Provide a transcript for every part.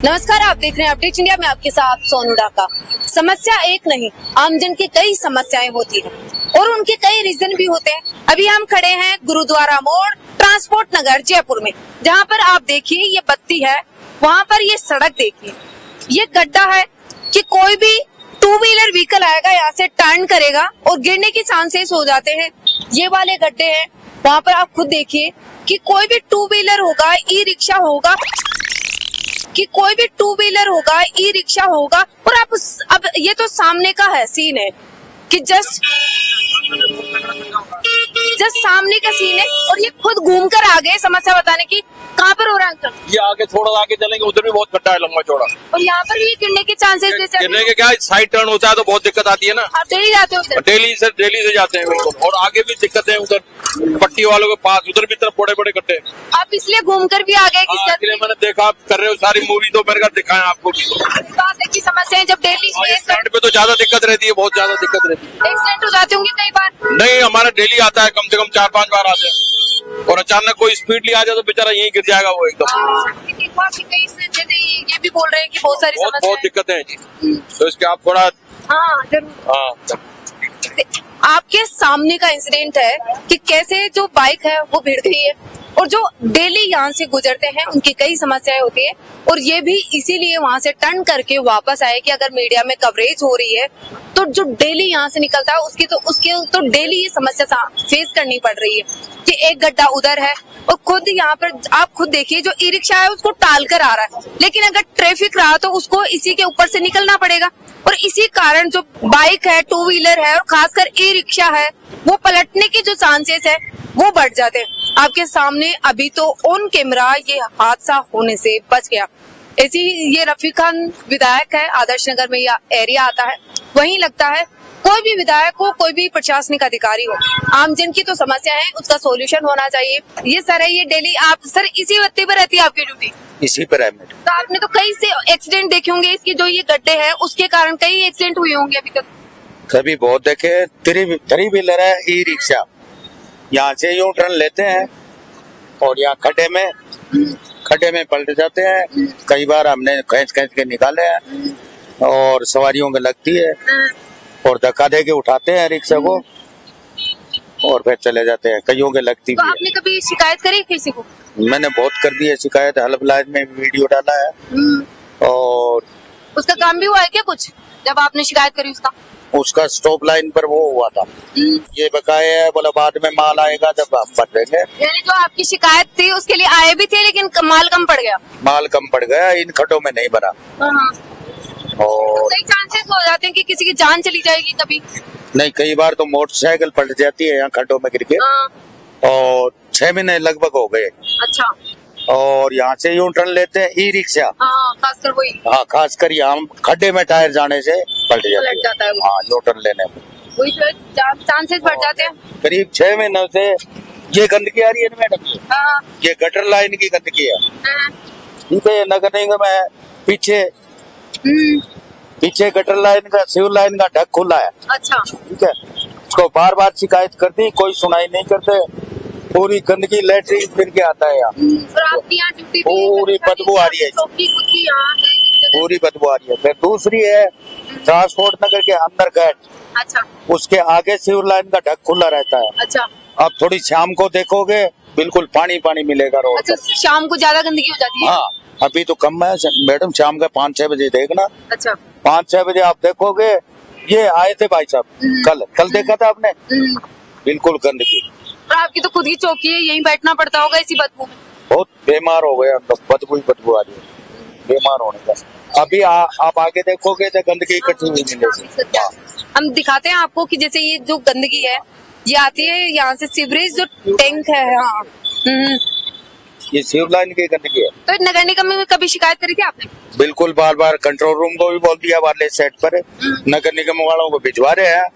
नमस्कार, आप देख रहे हैं अपडेट इंडिया में आपके साथ सोनू डाका। समस्या एक नहीं, आमजन की कई समस्याएं होती हैं और उनके कई रीजन भी होते हैं। अभी हम खड़े हैं गुरुद्वारा मोड़, ट्रांसपोर्ट नगर, जयपुर में, जहां पर आप देखिए ये बत्ती है, वहां पर ये सड़क देखिए, ये गड्ढा है कि कोई भी टू व्हीलर व्हीकल आएगा यहाँ से टर्न करेगा और गिरने के चांसेस हो जाते हैं। ये वाले गड्ढे हैं, वहाँ पर आप खुद देखिए कि कोई भी टू व्हीलर होगा, ई रिक्शा होगा, ई रिक्शा होगा और आप अब ये तो सामने का है सीन है कि जस्ट सामने का सीन है और ये खुद घूम कर आ गए समस्या बताने की। कहाँ पर हो रहा है अंकल? ये आगे थोड़ा आगे चलेंगे, उधर भी बहुत गड्ढा है लंबा चौड़ा, और यहाँ पर भी गिरने के चांसेस गिरने के क्या साइड टर्न होता है तो बहुत दिक्कत आती है ना। आप डेली जाते हो उधर? डेली से जाते हैं बिल्कुल, और आगे भी दिक्कत है उधर पट्टी वालों के पास, उधर भी तरफ बड़े बड़े गड्ढे। आप इसलिए घूम कर भी आ गए? इसलिए मैंने देखा आप कर रहे हो सारी मूवी, तो मैंने कहा दिखाएं आपको। बात है की समस्या जब डेली एक्सीडेंट पे तो ज्यादा दिक्कत रहती है, बहुत ज्यादा दिक्कत रहती है। एक्सीडेंट हो जाते होंगे कई बार? नहीं, हमारा डेली आता है, कम से कम 4-5 बार आते हैं, और अचानक कोई स्पीडली आ जाए तो बेचारा यहीं गिर जाएगा वो एकदम। ये भी बोल रहे हैं कि बहुत सारी बहुत दिक्कतें हैं जी, तो इसके आप थोड़ा जरूर आपके सामने का इंसिडेंट है कि कैसे जो बाइक है वो भिड़ गई है और जो डेली यहाँ से गुजरते हैं उनकी कई समस्याएं होती है, और ये भी इसीलिए वहां से टर्न करके वापस आए कि अगर मीडिया में कवरेज हो रही है तो जो डेली यहाँ से निकलता है उसके डेली ये समस्या फेस करनी पड़ रही है कि एक गड्ढा उधर है और खुद यहाँ पर आप खुद देखिए जो ई रिक्शा है उसको टाल कर आ रहा है, लेकिन अगर ट्रैफिक रहा तो उसको इसी के ऊपर से निकलना पड़ेगा, और इसी कारण जो बाइक है, टू व्हीलर है और खासकर ई रिक्शा है, वो पलटने के जो चांसेस है वो बढ़ जाते हैं। आपके सामने अभी तो ऑन कैमरा ये हादसा होने से बच गया। ऐसी ही ये रफीक खान विधायक है, आदर्श नगर में यह एरिया आता है, वहीं लगता है कोई भी विधायक हो, कोई भी प्रशासनिक अधिकारी हो, आमजन की तो समस्या है, उसका सॉल्यूशन होना चाहिए। ये सर है, ये डेली आप सर इसी बत्ती पर रहती है आपकी ड्यूटी? इसी पर है मैडम। तो आपने तो कई से एक्सीडेंट देखे होंगे, इसके जो ये गड्ढे हैं उसके कारण कई एक्सीडेंट हुए होंगे अभी तक? कभी बहुत देखे। थ्री व्हीलर है, ई रिक्शा, यहाँ से यूं टर्न लेते हैं और यहाँ खड्डे में पलट जाते हैं। कई बार हमने खींच के निकाले हैं और सवारियों में लगती है और धक्का दे के उठाते हैं रिक्शा को और फिर चले जाते हैं, कईयों के लगती तो भी आपने कभी शिकायत करी किसी को? मैंने बहुत कर दी है शिकायत, हेल्पलाइन में वीडियो डाला है। और उसका काम भी हुआ है क्या कुछ जब आपने शिकायत करी उसका स्टॉप लाइन पर वो हुआ था, ये बकाया है, बोला बाद में माल आएगा जब हम भर देंगे। यानी जो आपकी शिकायत थी उसके लिए आए भी थे लेकिन माल कम पड़ गया, इन खड्डों में नहीं भरा। और कई चांसेस हो जाते हैं कि किसी की जान चली जाएगी कभी। नहीं, कई बार तो मोटरसाइकिल पलट जाती है यहाँ खड्डों में गिर के। और 6 महीने लगभग हो गए। अच्छा। और यहाँ से यूं टर्न लेते हैं ई रिक्शा, खासकर वही। हाँ, खासकर यहाँ खड्डे में टायर जाने से पलट जाता है। हाँ, यू टर्न लेने में वही चांसेस बढ़ जाते हैं। करीब 6 महीनों से ये गंदगी आ रही है मैडम, ये गटर लाइन की गंदगी है। ठीक है, नगर निगम है पीछे गटर लाइन का, सिविल लाइन का ढक खुला है। अच्छा। ठीक है, उसको बार बार शिकायत कर दी, कोई सुनाई नहीं करते, पूरी गंदगी लेटरिन फिर के आता है यहाँ। और आपकी यहाँ पूरी बदबू आ रही है, पूरी बदबू आ रही है। फिर दूसरी है ट्रांसपोर्ट नगर के अंदर गेट। अच्छा। उसके आगे सिविल लाइन का ढक खुला रहता है। अच्छा। अब थोड़ी शाम को देखोगे बिल्कुल पानी मिलेगा रोड। अच्छा, शाम को ज्यादा गंदगी हो जाती है? हाँ, अभी तो कम है मैडम, शाम का 5-6 बजे देखना। अच्छा। 5-6 बजे आप देखोगे, ये आए थे भाई साहब कल देखा था आपने, बिल्कुल गंदगी। और आपकी तो खुद की चौकी है, यहीं बैठना पड़ता होगा इसी बदबू में? बहुत बीमार हो गया, बदबू आ रही है, बीमार होने का। अभी आप आगे देखोगे तो गंदगी इकट्ठी हुई मिलेगी। हम दिखाते हैं आपको कि जैसे ये जो गंदगी है ये आती है यहाँ से, सीवरेज जो टैंक है। हाँ। ये सिविल लाइन की गंदगी है। तो नगर निगम में कभी शिकायत करी थी आपने? बिल्कुल, बार कंट्रोल रूम को भी बोल दिया, वाले सेट पर नगर निगम वालों को भिजवा रहे हैं,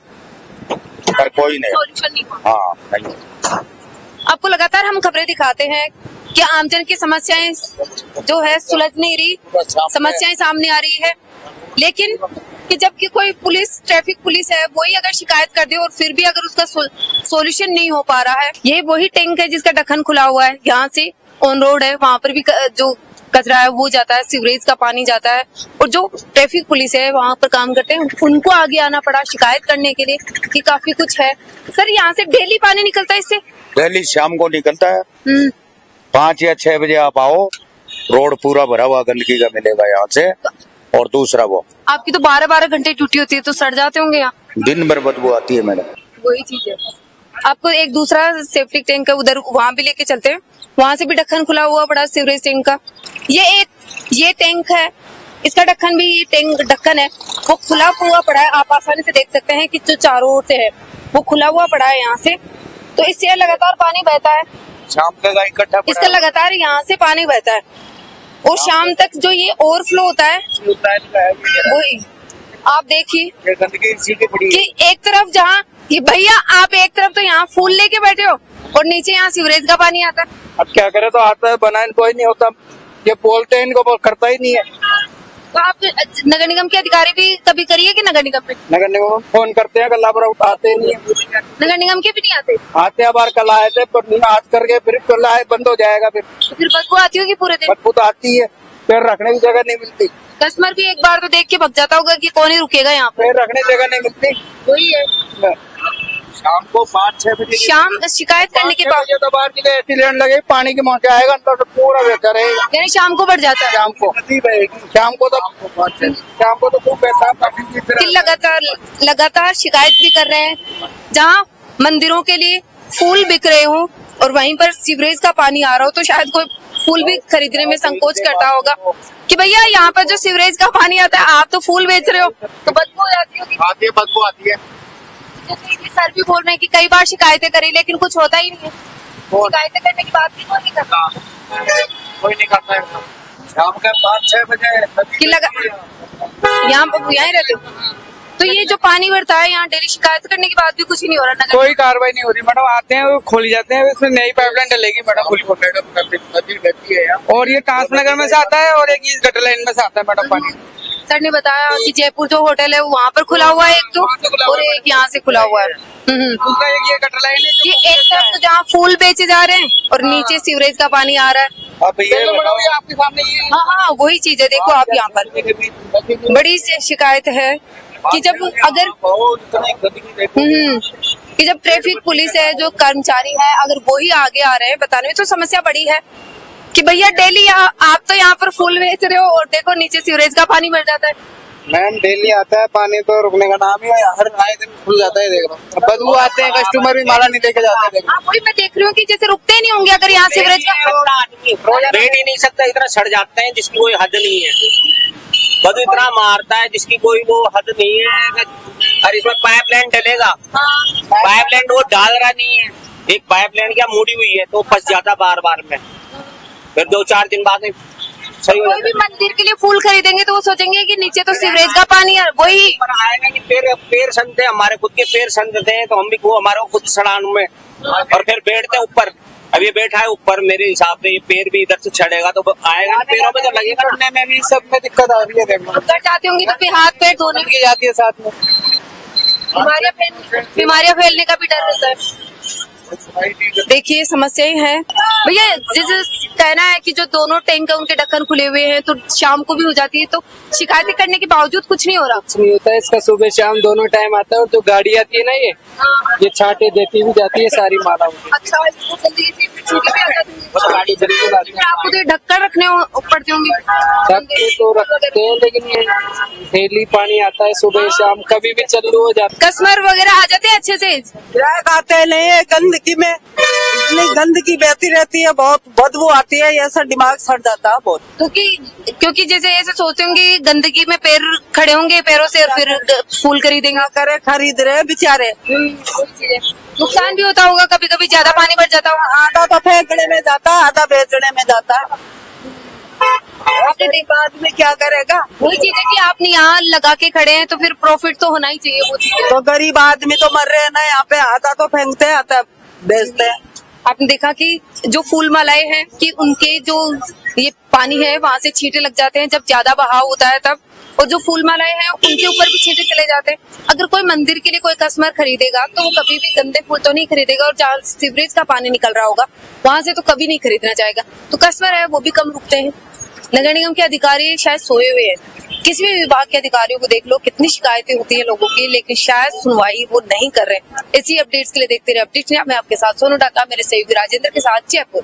पर कोई नहीं सॉल्यूशन नहीं हुआ। हाँ, नहीं। आपको लगातार हम खबरें दिखाते हैं कि आमजन की समस्याएं जो है सुलझ नहीं रही, समस्याएं सामने आ रही है, लेकिन कि जबकि कोई ट्रैफिक पुलिस है वही अगर शिकायत कर दे और फिर भी अगर उसका सॉल्यूशन नहीं हो पा रहा है। ये वही टैंक है जिसका ढक्कन खुला हुआ है, यहाँ से ऑन रोड है, वहाँ पर भी जो कचरा है वो जाता है, सीवरेज का पानी जाता है, और जो ट्रैफिक पुलिस है वहाँ पर काम करते हैं उनको आगे आना पड़ा शिकायत करने के लिए कि काफी कुछ है। सर यहाँ से डेली पानी निकलता है इससे? डेली शाम को निकलता है, हम्म, 5 या 6 बजे आप आओ, रोड पूरा भरा हुआ गंदगी का मिलेगा यहाँ से। और दूसरा वो आपकी तो 12-12 घंटे ड्यूटी होती है, तो सड़ जाते होंगे यहाँ। दिन भर बदबू आती है मैडम। वही चीज है। आपको एक दूसरा सेप्टिक टैंक है उधर, वहां भी लेके चलते हैं, वहां से भी ढक्कन खुला हुआ बड़ा सीवरेज टैंक का। ये टैंक है, इसका ढक्कन भी ढक्कन है वो खुला हुआ पड़ा है। आप आसानी से देख सकते हैं कि जो चारों ओर से है वो खुला हुआ पड़ा है यहाँ से, तो इससे लगातार पानी बहता है। शाम का इकट्ठा इसका लगातार यहाँ से पानी बहता है और शाम तक जो ये ओवरफ्लो होता है वही आप देखिए कि एक तरफ जहाँ ये भैया आप एक तरफ तो यहाँ फूल लेके बैठे हो और नीचे यहाँ सीवरेज का पानी आता है। अब क्या करे, तो आता है, बनाए कोई नहीं होता, ये बोलते हैं इनको करता ही नहीं है। तो आप नगर निगम के अधिकारी भी कभी करिए कि नगर निगम में? नगर निगम फोन करते हैं, कल पर उठाते नहीं है। नगर निगम के भी नहीं आते? आते हैं, बार कल आए थे पर आज करके फिर कल आए बंद हो जाएगा। फिर बदबू आती होगी पूरे दिन? बदबू तो आती है, फिर रखने की जगह नहीं मिलती। कस्टमर भी एक बार तो देख के भग जाता होगा कि कौन ही रुकेगा यहाँ पे। फिर रखने की जगह नहीं मिलती। वही है, शाम को 5-6 बजे शाम शिकायत करने के बाद तो बाहर की ऐसी लेने लगे, पानी की मौके आएगा अंदर तो पूरा बेहतर रहेगा। यानी शाम को बढ़ जाता है। शाम को तो खूब बेहतर कि लगातार शिकायत भी कर रहे हैं। जहाँ मंदिरों के लिए फूल बिक रहे हो और वहीं पर सीवरेज का पानी आ रहा हो, तो शायद कोई फूल भी खरीदने में संकोच करता होगा कि भैया यहाँ पर जो सीवरेज का पानी आता है आप तो फूल बेच रहे हो, तो बदबू हो जाती होगी। आती है, बदबू आती है। जैसे सर भी बोल रहे हैं कि कई बार शिकायतें करी लेकिन कुछ होता ही नहीं है। शिकायतें करने की बात भी कोई नहीं करता। कोई नहीं करता है। शाम के 5-6 बजे कि यहाँ पर यहीं रहते हो, तो ये जो पानी बढ़ता है यहाँ डेली शिकायत करने के बाद भी कुछ ही नहीं हो रहा। नगर कोई कार्रवाई नहीं हो रही मैडम। आते हैं, वो खोली जाते हैं, इसमें नई पाइपलाइन डलेगी मैडम। और ये कांसनगर में से आता है और एक इस गटर लाइन में से आता है मैडम पानी। सर ने बताया कि जयपुर जो होटल है वहाँ पर खुला हुआ है एक तो, और एक यहाँ से खुला हुआ है। दूसरा एक ये गटर लाइन है, ये एक तरफ तो जहाँ फूल बेचे जा रहे हैं और नीचे सीवरेज का पानी आ रहा है। अब ये मैडम ये आपके सामने ये हाँ, वही चीज है। देखो आप यहाँ पर बड़ी शिकायत है कि जब अगर कि जब ट्रैफिक पुलिस है, जो कर्मचारी है, अगर वो ही आगे आ रहे हैं बताने में, तो समस्या बड़ी है कि भैया डेली आप तो यहाँ पर फूल बेच रहे हो और देखो नीचे सीवरेज का पानी भर जाता है। मैम डेली आता है पानी, तो रुकने का नाम ही है, हर आए दिन खुल जाता है। देख रहा हूँ बदबू आते हैं, कस्टमर भी माला नहीं लेके जाते हैं। हाँ, वही मैं देख रही हूँ कि जैसे रुकते ही नहीं होंगे अगर यहाँ सीवरेज का। बैठ ही नहीं सकता, इतना सड़ जाते हैं जिसकी कोई हद नहीं है। बदबू इतना मारता है जिसकी कोई वो हद नहीं है। और इसमें पाइपलाइन डलेगा, पाइपलाइन वो डाल रहा नहीं है। एक पाइपलाइन क्या मुड़ी हुई है तो फंस जाता बार बार में, फिर 2-4 दिन बाद सही हो कोई भी मंदिर के लिए फूल खरीदेंगे तो वो सोचेंगे कि नीचे तो सीवरेज का पानी है। वही आएगा कि पेड़ संते, हमारे खुद के पेड़ संते हैं तो हम भी हमारे खुद सड़ान में, और फिर बैठते ऊपर। अब ये बैठा है ऊपर, मेरे हिसाब से ये पेड़ भी इधर से छड़ेगा तो आएगा, पेड़ों में तो लगेगा। करने में भी सब में दिक्कत आ रही है। देखो कर जाती होंगी तो फिर हाथ पैर धोने की जाती है साथ में, बीमारियां फैलने का भी डर रहता है। देखिए समस्याएं हैं भैया। जैसे कहना है कि जो दोनों टैंक है उनके ढक्कन खुले हुए हैं, तो शाम को भी हो जाती है, तो शिकायतें करने के बावजूद कुछ नहीं हो रहा। कुछ नहीं होता है। इसका सुबह शाम दोनों टाइम आता है, और जो गाड़ी आती है ना ये छाटे देती भी जाती है सारी माला। अच्छा, जल्दी से छुट्टी भी आ जाती है। गाड़ी बिल्कुल आती है। आपको तो ढक्कन रखने पड़ते होंगे। ढक्कन तो रखते हैं, लेकिन ये डेली पानी आता है सुबह शाम, कभी भी चालू हो जाता है। कस्टमर वगैरह आ जाते हैं अच्छे से? ग्राहक आते नहीं है। गंदगी में इतनी गंदगी बहती रहती है, बहुत बदबू आती है, ऐसा दिमाग सड़ जाता है बहुत। क्योंकि जैसे ऐसे सोचते होंगे गंदगी में पैर खड़े होंगे पैरों से और फिर फूल खरीदेंगे। करे खरीद रहे हैं बेचारे। नुकसान भी होता होगा, कभी कभी ज्यादा पानी भर जाता होगा। आधा तो फेंकने में जाता, आधा बेचने में जाता। आपने देखा आदमी क्या करेगा? वही चीज है कि आपने यहाँ लगा के खड़े हैं तो फिर प्रॉफिट तो होना ही चाहिए। वो चीज तो गरीब आदमी तो मर रहे हैं ना यहाँ पे। आधा तो फेंकते हैं, आधा बेचते हैं। आपने देखा कि जो फूल मालाएं हैं कि उनके जो ये पानी है वहां से छींटे लग जाते हैं जब ज्यादा बहाव होता है तब, और जो फूल मालाएं हैं उनके ऊपर भी छींटे चले जाते हैं। अगर कोई मंदिर के लिए कोई कस्टमर खरीदेगा तो वो कभी भी गंदे फूल तो नहीं खरीदेगा, और जहाँ सीवरेज का पानी निकल रहा होगा वहां से तो कभी नहीं खरीदना चाहेगा। तो कस्टमर है वो भी कम रुकते हैं। नगर निगम के अधिकारी शायद सोए हुए हैं। किसी भी विभाग के अधिकारियों को देख लो, कितनी शिकायतें होती है लोगों की, लेकिन शायद सुनवाई वो नहीं कर रहे। इसी अपडेट्स के लिए देखते रहे अपडेट्स। मैं आपके साथ सोनू डाका, मेरे सहयोगी राजेंद्र के साथ, जयपुर।